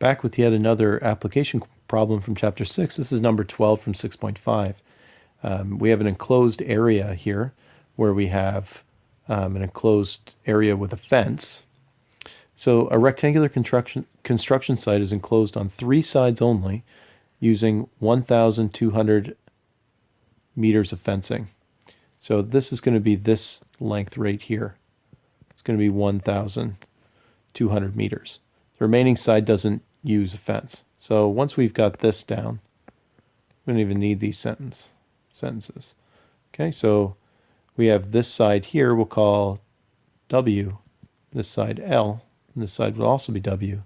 Back with yet another application problem from Chapter 6. This is number 12 from 6.5. We have an enclosed area here where we have an enclosed area with a fence. So a rectangular construction site is enclosed on 3 sides only using 1,200 meters of fencing. So this is going to be this length right here. It's going to be 1,200 meters. The remaining side doesn't use a fence. So once we've got this down, we don't even need these sentences. Okay, so we have this side here we'll call W, this side L, and this side will also be W.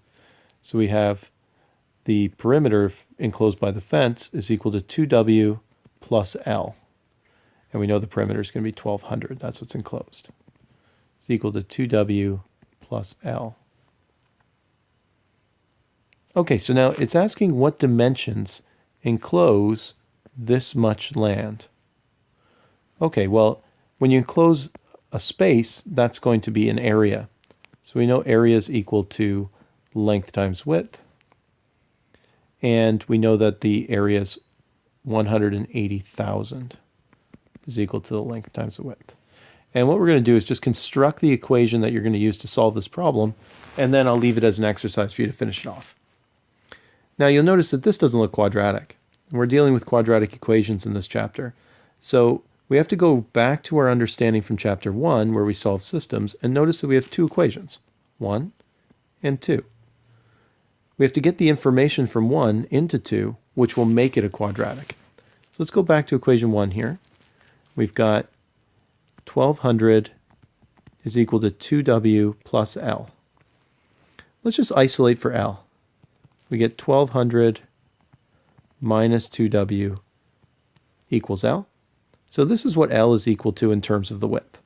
So we have the perimeter enclosed by the fence is equal to 2W plus L. And we know the perimeter is going to be 1,200. That's what's enclosed. It's equal to 2W plus L. Okay, so now it's asking what dimensions enclose this much land. Okay, well, when you enclose a space, that's going to be an area. So we know area is equal to length times width. And we know that the area is 180,000 is equal to the length times the width. And what we're going to do is just construct the equation that you're going to use to solve this problem, and then I'll leave it as an exercise for you to finish it off. Now you'll notice that this doesn't look quadratic. We're dealing with quadratic equations in this chapter. So we have to go back to our understanding from chapter 1 where we solved systems and notice that we have 2 equations, 1 and 2. We have to get the information from 1 into 2, which will make it a quadratic. So let's go back to equation 1 here. We've got 1,200 is equal to 2W plus L. Let's just isolate for L. We get 1,200 minus 2W equals L. So this is what L is equal to in terms of the width.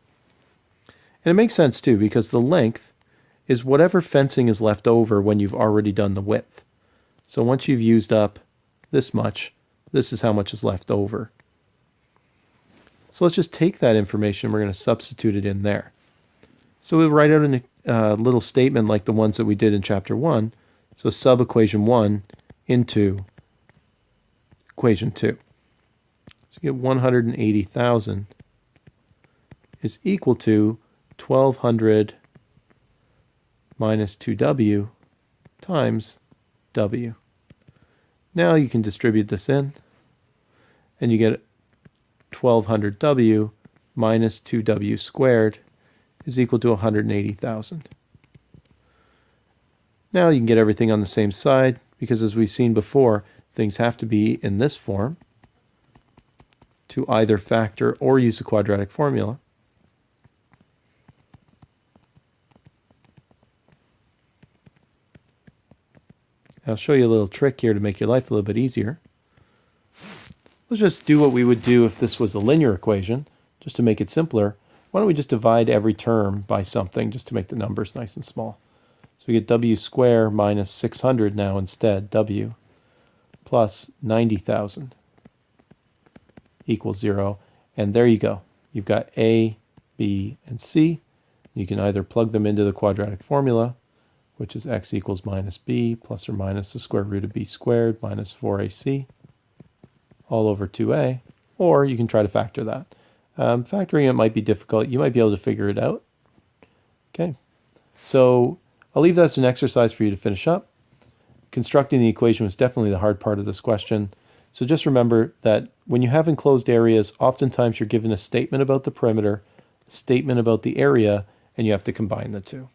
And it makes sense too, because the length is whatever fencing is left over when you've already done the width. So once you've used up this much, this is how much is left over. So let's just take that information, we're going to substitute it in there. So we'll write out a little statement like the ones that we did in chapter 1. So sub equation 1 into equation 2. So you get 180,000 is equal to 1,200 minus 2W times W. Now you can distribute this in, and you get 1,200W minus 2W squared is equal to 180,000. Now you can get everything on the same side, because as we've seen before, things have to be in this form to either factor or use the quadratic formula. I'll show you a little trick here to make your life a little bit easier. Let's just do what we would do if this was a linear equation, just to make it simpler. Why don't we just divide every term by something just to make the numbers nice and small. So we get W squared minus 600 now instead, W, plus 90,000 equals 0. And there you go. You've got A, B, and C. You can either plug them into the quadratic formula, which is x equals minus b plus or minus the square root of b squared minus 4ac all over 2a, or you can try to factor that. Factoring it might be difficult. You might be able to figure it out. Okay, so I'll leave that as an exercise for you to finish up. Constructing the equation was definitely the hard part of this question. So just remember that when you have enclosed areas, oftentimes you're given a statement about the perimeter, a statement about the area, and you have to combine the two.